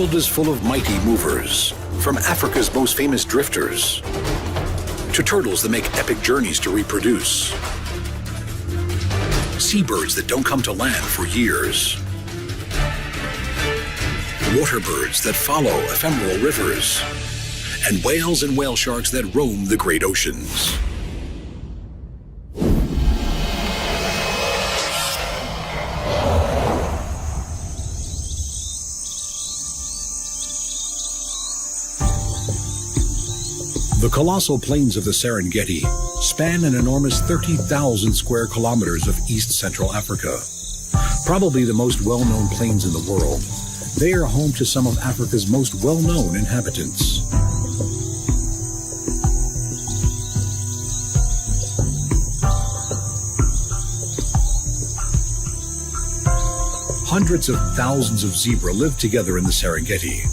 world is full of mighty movers, from Africa's most famous drifters to turtles that make epic journeys to reproduce, seabirds that don't come to land for years, water birds that follow ephemeral rivers, and whales and whale sharks that roam the great oceans. The colossal plains of the Serengeti span an enormous 30,000 square kilometers of East Central Africa. Probably the most well-known plains in the world, they are home to some of Africa's most well-known inhabitants. Hundreds of thousands of zebra live together in the Serengeti.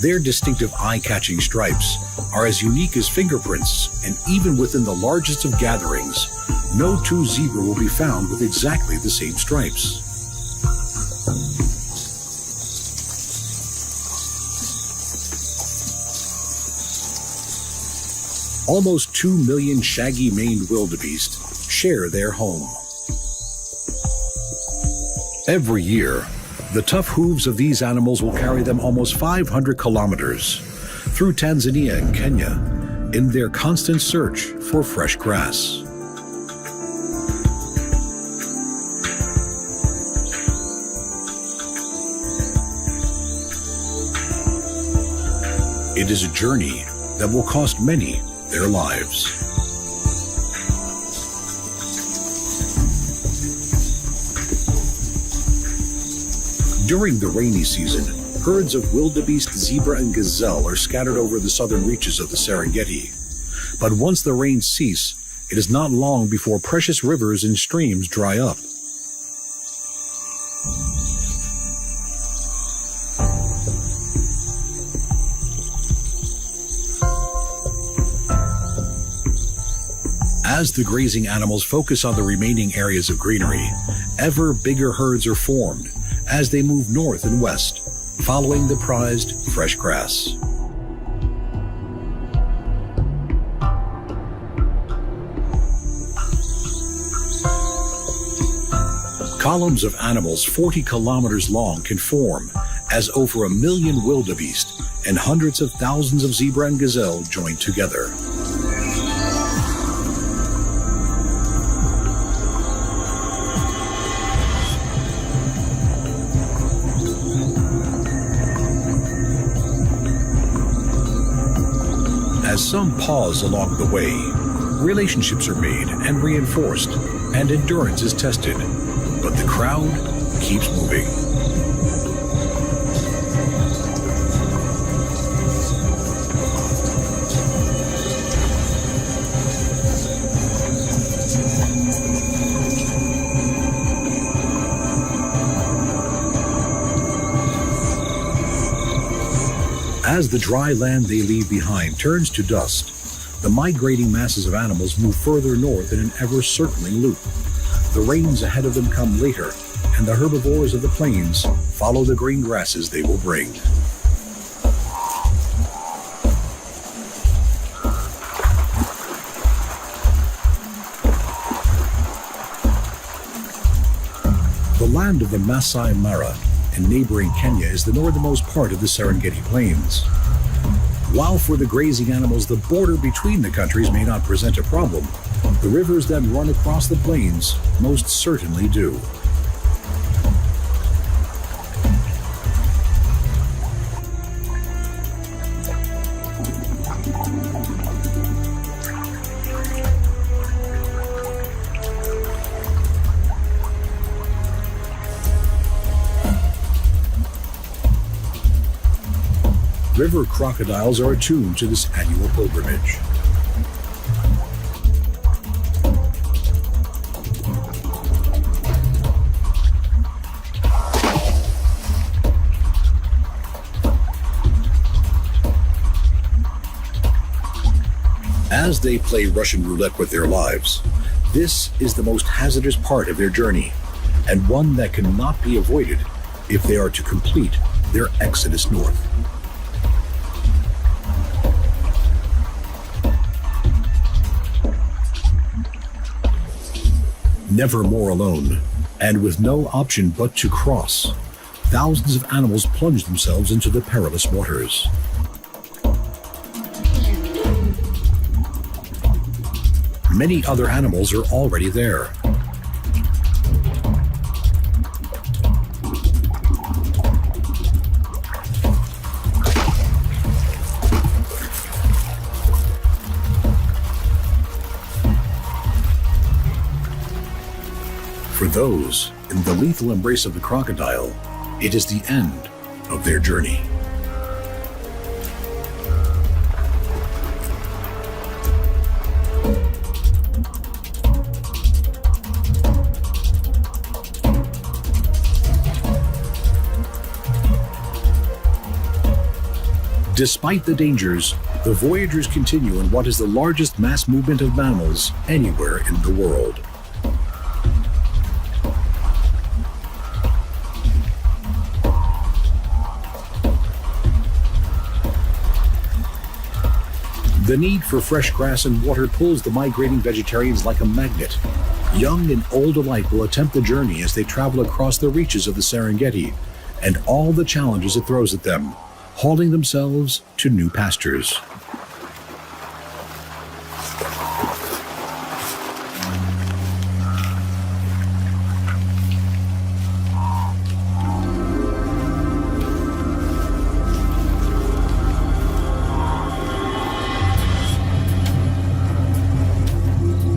Their distinctive eye-catching stripes are as unique as fingerprints, and even within the largest of gatherings, no two zebra will be found with exactly the same stripes. Almost 2 million shaggy-maned wildebeest share their home. Every year, the tough hooves of these animals will carry them almost 500 kilometers through Tanzania and Kenya in their constant search for fresh grass. It is a journey that will cost many their lives. During the rainy season, herds of wildebeest, zebra, and gazelle are scattered over the southern reaches of the Serengeti. But once the rains cease, it is not long before precious rivers and streams dry up. As the grazing animals focus on the remaining areas of greenery, ever bigger herds are formed as they move north and west, following the prized fresh grass. Columns of animals 40 kilometers long can form as over 1 million wildebeest and hundreds of thousands of zebra and gazelle join together. As some pause along the way, relationships are made and reinforced, and endurance is tested, but the crowd keeps moving. As the dry land they leave behind turns to dust, the migrating masses of animals move further north in an ever-circling loop. The rains ahead of them come later, and the herbivores of the plains follow the green grasses they will bring. The land of the Masai Mara in neighboring Kenya is the northernmost part of the Serengeti Plains. While for the grazing animals the border between the countries may not present a problem, the rivers that run across the plains most certainly do. River crocodiles are attuned to this annual pilgrimage. As they play Russian roulette with their lives, this is the most hazardous part of their journey, and one that cannot be avoided if they are to complete their exodus north. Never more alone, and with no option but to cross, thousands of animals plunge themselves into the perilous waters. Many other animals are already there. For those in the lethal embrace of the crocodile, it is the end of their journey. Despite the dangers, the voyagers continue in what is the largest mass movement of mammals anywhere in the world. The need for fresh grass and water pulls the migrating vegetarians like a magnet. Young and old alike will attempt the journey as they travel across the reaches of the Serengeti and all the challenges it throws at them, hauling themselves to new pastures.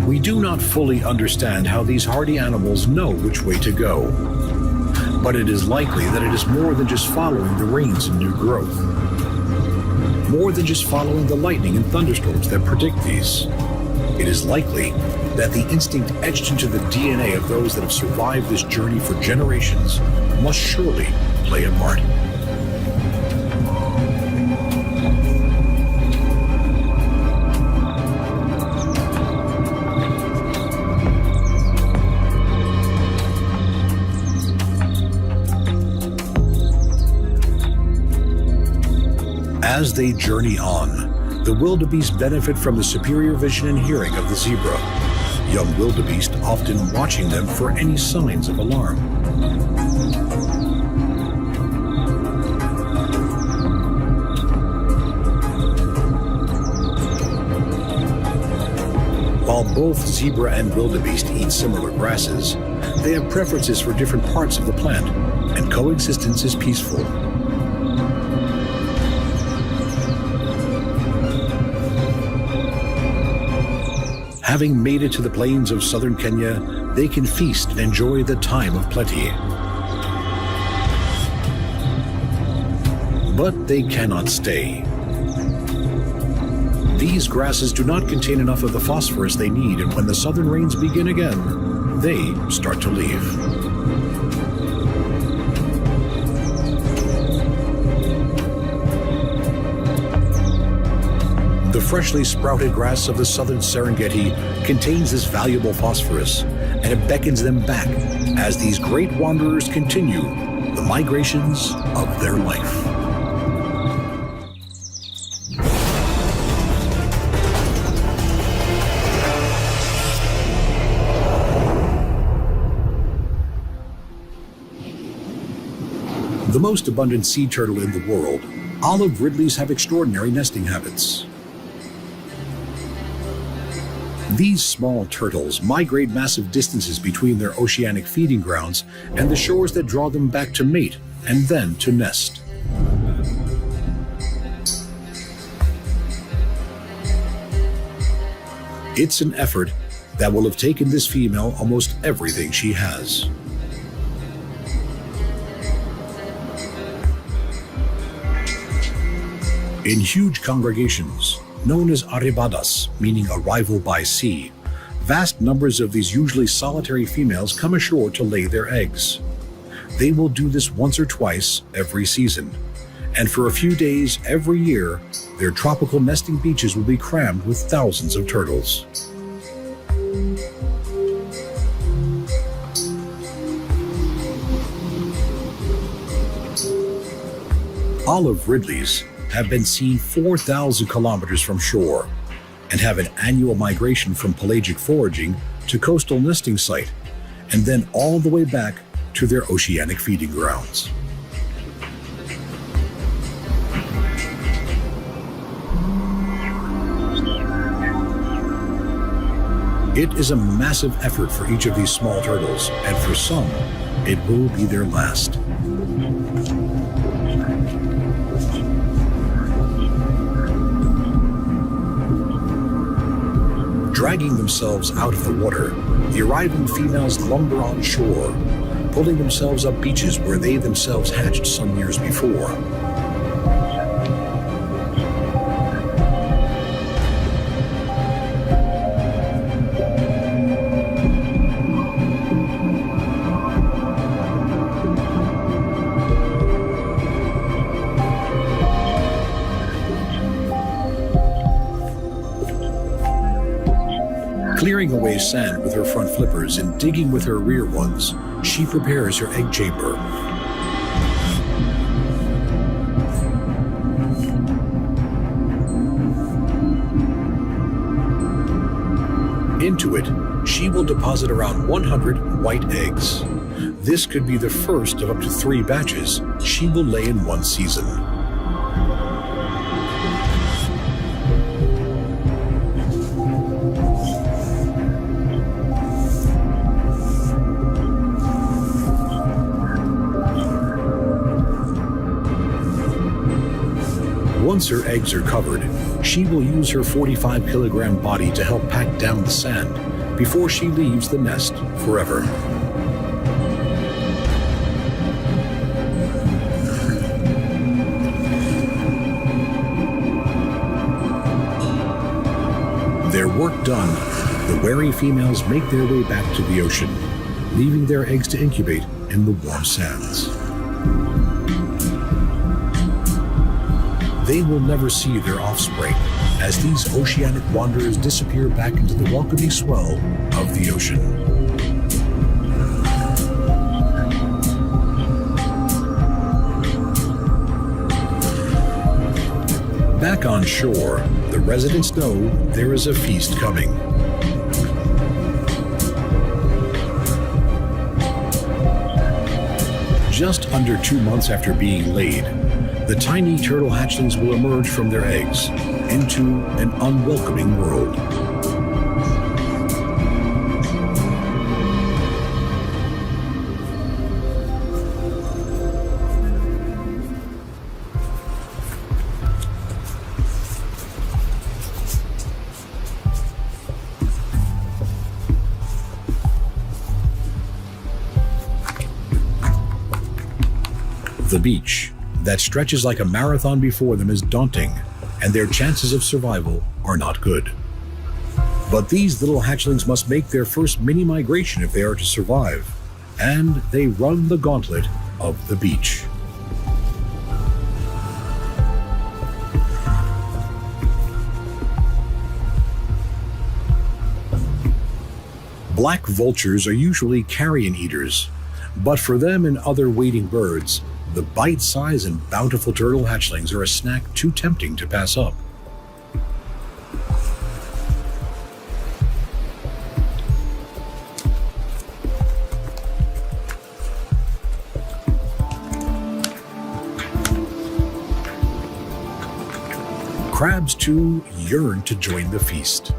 We do not fully understand how these hardy animals know which way to go, but it is likely that it is more than just following the rains and new growth, more than just following the lightning and thunderstorms that predict these. It is likely that the instinct etched into the DNA of those that have survived this journey for generations must surely play a part. As they journey on, the wildebeest benefit from the superior vision and hearing of the zebra, young wildebeest often watching them for any signs of alarm. While both zebra and wildebeest eat similar grasses, they have preferences for different parts of the plant, and coexistence is peaceful. Having made it to the plains of southern Kenya, they can feast and enjoy the time of plenty. But they cannot stay. These grasses do not contain enough of the phosphorus they need, and when the southern rains begin again, they start to leave. The freshly sprouted grass of the southern Serengeti contains this valuable phosphorus, and it beckons them back as these great wanderers continue the migrations of their life. The most abundant sea turtle in the world, olive ridleys have extraordinary nesting habits. These small turtles migrate massive distances between their oceanic feeding grounds and the shores that draw them back to mate and then to nest. It's an effort that will have taken this female almost everything she has. In huge congregations, known as arribadas, meaning arrival by sea, vast numbers of these usually solitary females come ashore to lay their eggs. They will do this once or twice every season, and for a few days every year, their tropical nesting beaches will be crammed with thousands of turtles. Olive ridleys have been seen 4,000 kilometers from shore and have an annual migration from pelagic foraging to coastal nesting site, and then all the way back to their oceanic feeding grounds. It is a massive effort for each of these small turtles, and for some, it will be their last. Dragging themselves out of the water, the arriving females lumber on shore, pulling themselves up beaches where they themselves hatched some years before. Clearing away sand with her front flippers and digging with her rear ones, she prepares her egg chamber. Into it, she will deposit around 100 white eggs. This could be the first of up to 3 batches she will lay in one season. Once her eggs are covered, she will use her 45-kilogram body to help pack down the sand before she leaves the nest forever. Their work done, the wary females make their way back to the ocean, leaving their eggs to incubate in the warm sands. They will never see their offspring as these oceanic wanderers disappear back into the welcoming swell of the ocean. Back on shore, the residents know there is a feast coming. Just under 2 months after being laid, the tiny turtle hatchlings will emerge from their eggs into an unwelcoming world. The beach that stretches like a marathon before them is daunting, and their chances of survival are not good. But these little hatchlings must make their first mini migration if they are to survive, and they run the gauntlet of the beach. Black vultures are usually carrion eaters, but for them and other wading birds, the bite-sized and bountiful turtle hatchlings are a snack too tempting to pass up. Crabs, too, yearn to join the feast.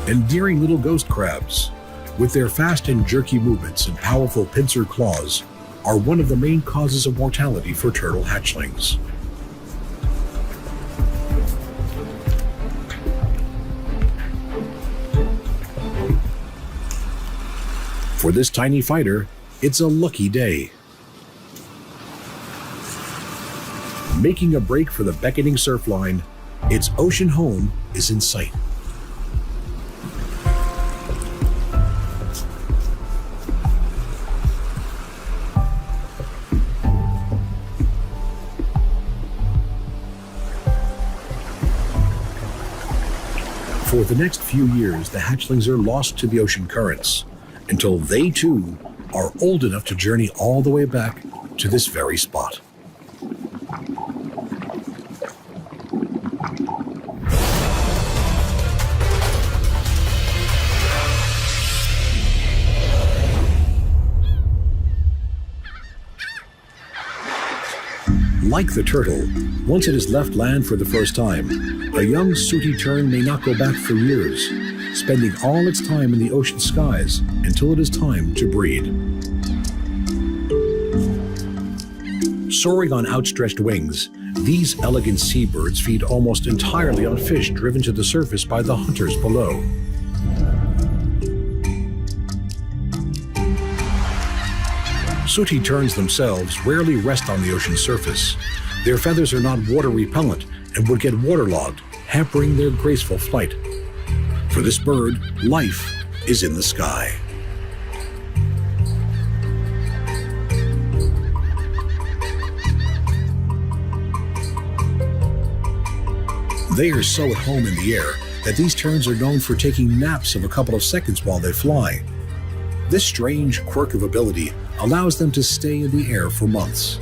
Endearing little ghost crabs, with their fast and jerky movements and powerful pincer claws, are one of the main causes of mortality for turtle hatchlings. For this tiny fighter, it's a lucky day. Making a break for the beckoning surf line, its ocean home is in sight. For the next few years, the hatchlings are lost to the ocean currents, until they too are old enough to journey all the way back to this very spot. Like the turtle, once it has left land for the first time, a young sooty tern may not go back for years, spending all its time in the ocean skies until it is time to breed. Soaring on outstretched wings, these elegant seabirds feed almost entirely on fish driven to the surface by the hunters below. Sooty terns themselves rarely rest on the ocean surface. Their feathers are not water repellent and would get waterlogged, hampering their graceful flight. For this bird, life is in the sky. They are so at home in the air that these terns are known for taking naps of a couple of seconds while they fly. This strange quirk of ability allows them to stay in the air for months.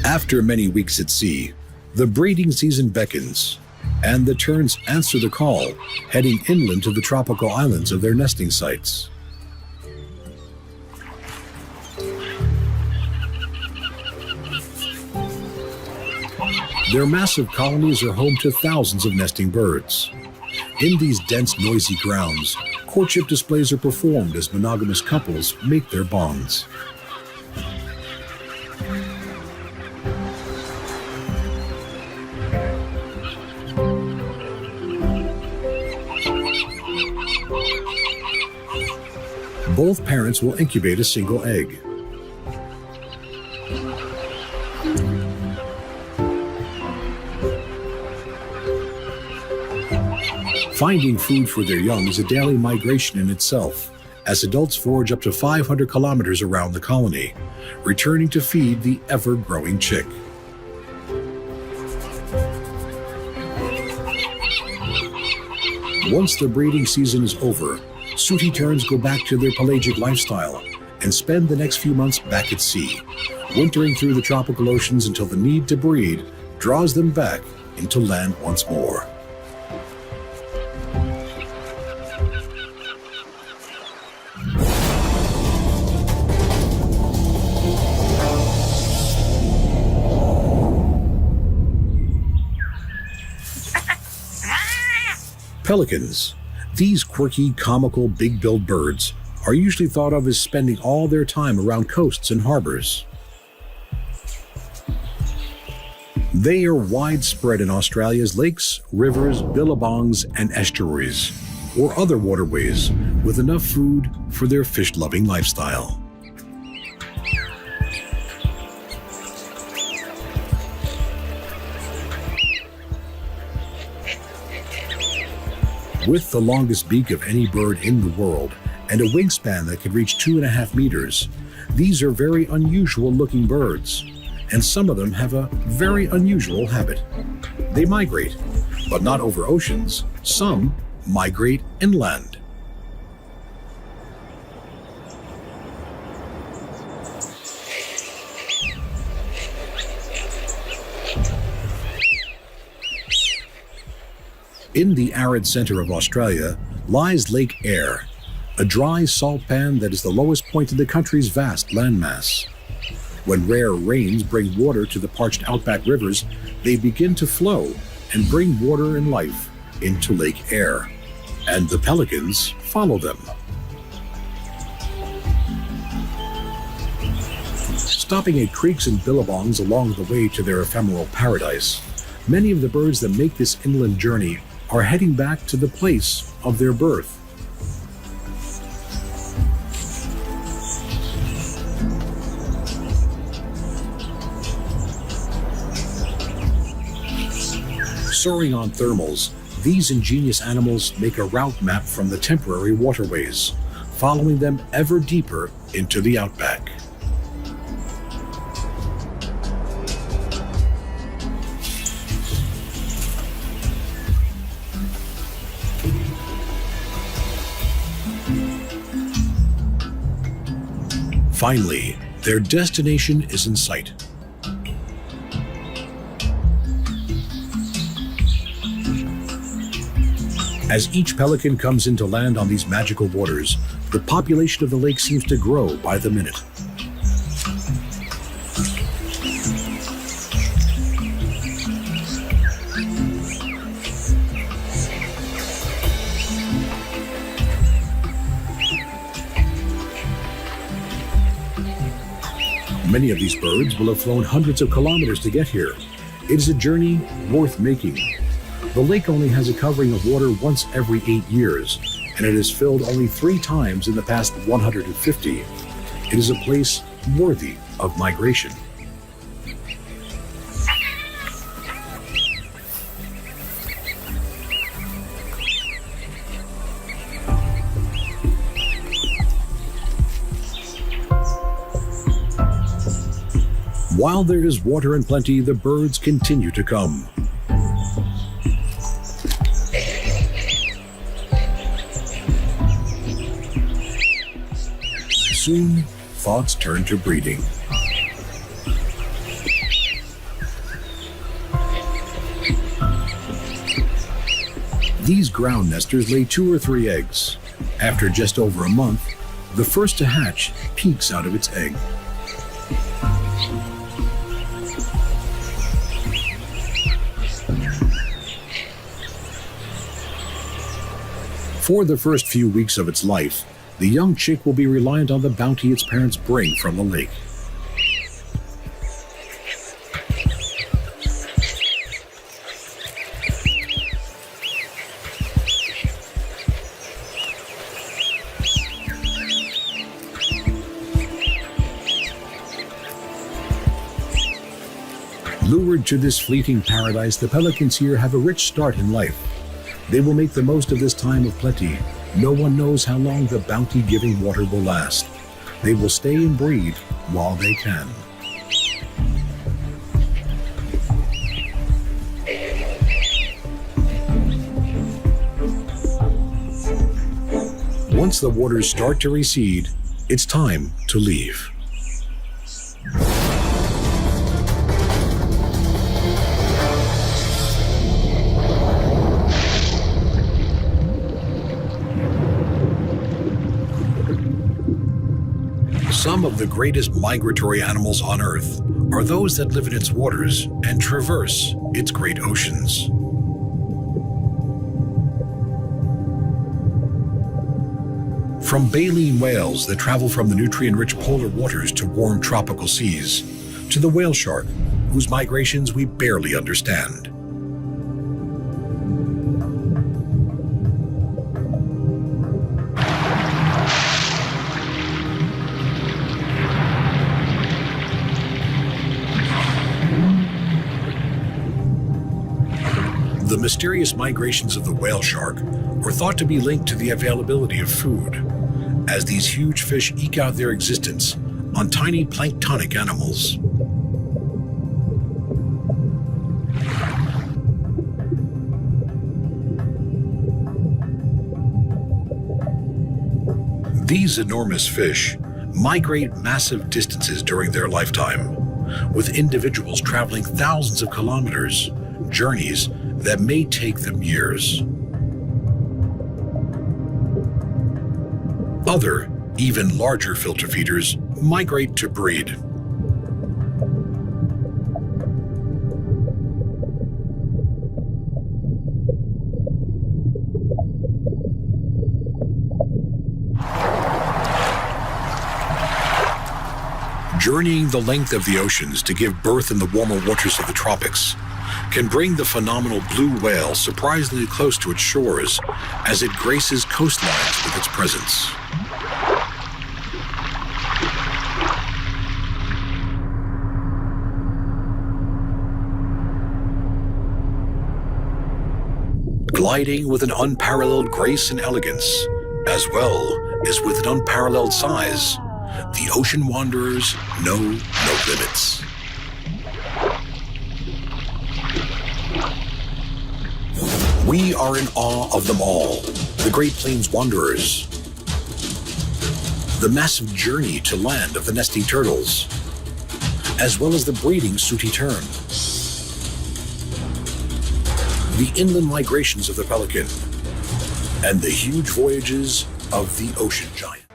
After many weeks at sea, the breeding season beckons, and the terns answer the call, heading inland to the tropical islands of their nesting sites. Their massive colonies are home to thousands of nesting birds. In these dense, noisy grounds, courtship displays are performed as monogamous couples make their bonds. Both parents will incubate a single egg. Finding food for their young is a daily migration in itself, as adults forage up to 500 kilometers around the colony, returning to feed the ever-growing chick. Once the breeding season is over, sooty terns go back to their pelagic lifestyle and spend the next few months back at sea, wintering through the tropical oceans until the need to breed draws them back into land once more. Pelicans. These quirky, comical, big-billed birds are usually thought of as spending all their time around coasts and harbors. They are widespread in Australia's lakes, rivers, billabongs, and estuaries, or other waterways, with enough food for their fish-loving lifestyle. With the longest beak of any bird in the world and a wingspan that can reach 2.5 meters, these are very unusual looking birds, and some of them have a very unusual habit. They migrate, but not over oceans. Some migrate inland. In the arid center of Australia lies Lake Eyre, a dry salt pan that is the lowest point in the country's vast landmass. When rare rains bring water to the parched outback rivers, they begin to flow and bring water and life into Lake Eyre, and the pelicans follow them. Stopping at creeks and billabongs along the way to their ephemeral paradise, many of the birds that make this inland journey are heading back to the place of their birth. Soaring on thermals, these ingenious animals make a route map from the temporary waterways, following them ever deeper into the outback. Finally, their destination is in sight. As each pelican comes in to land on these magical waters, the population of the lake seems to grow by the minute. Many of these birds will have flown hundreds of kilometers to get here. It is a journey worth making. The lake only has a covering of water once every 8 years, and it is filled only 3 times in the past 150. It is a place worthy of migration. While there is water in plenty, the birds continue to come. Soon, thoughts turn to breeding. These ground nesters lay 2 or 3 eggs. After just over a month, the first to hatch peeks out of its egg. For the first few weeks of its life, the young chick will be reliant on the bounty its parents bring from the lake. Lured to this fleeting paradise, the pelicans here have a rich start in life. They will make the most of this time of plenty. No one knows how long the bounty-giving water will last. They will stay and breed while they can. Once the waters start to recede, it's time to leave. Some of the greatest migratory animals on Earth are those that live in its waters and traverse its great oceans. From baleen whales that travel from the nutrient-rich polar waters to warm tropical seas, to the whale shark, whose migrations we barely understand. The mysterious migrations of the whale shark are thought to be linked to the availability of food, as these huge fish eke out their existence on tiny planktonic animals. These enormous fish migrate massive distances during their lifetime, with individuals traveling thousands of kilometers, journeys that may take them years. Other, even larger filter feeders migrate to breed. Journeying the length of the oceans to give birth in the warmer waters of the tropics can bring the phenomenal blue whale surprisingly close to its shores as it graces coastlines with its presence. Gliding with an unparalleled grace and elegance, as well as with an unparalleled size, the ocean wanderers know no limits. We are in awe of them all, the Great Plains wanderers. the massive journey to land of the nesting turtles, as well as the breeding sooty tern, the inland migrations of the pelican, and the huge voyages of the ocean giant.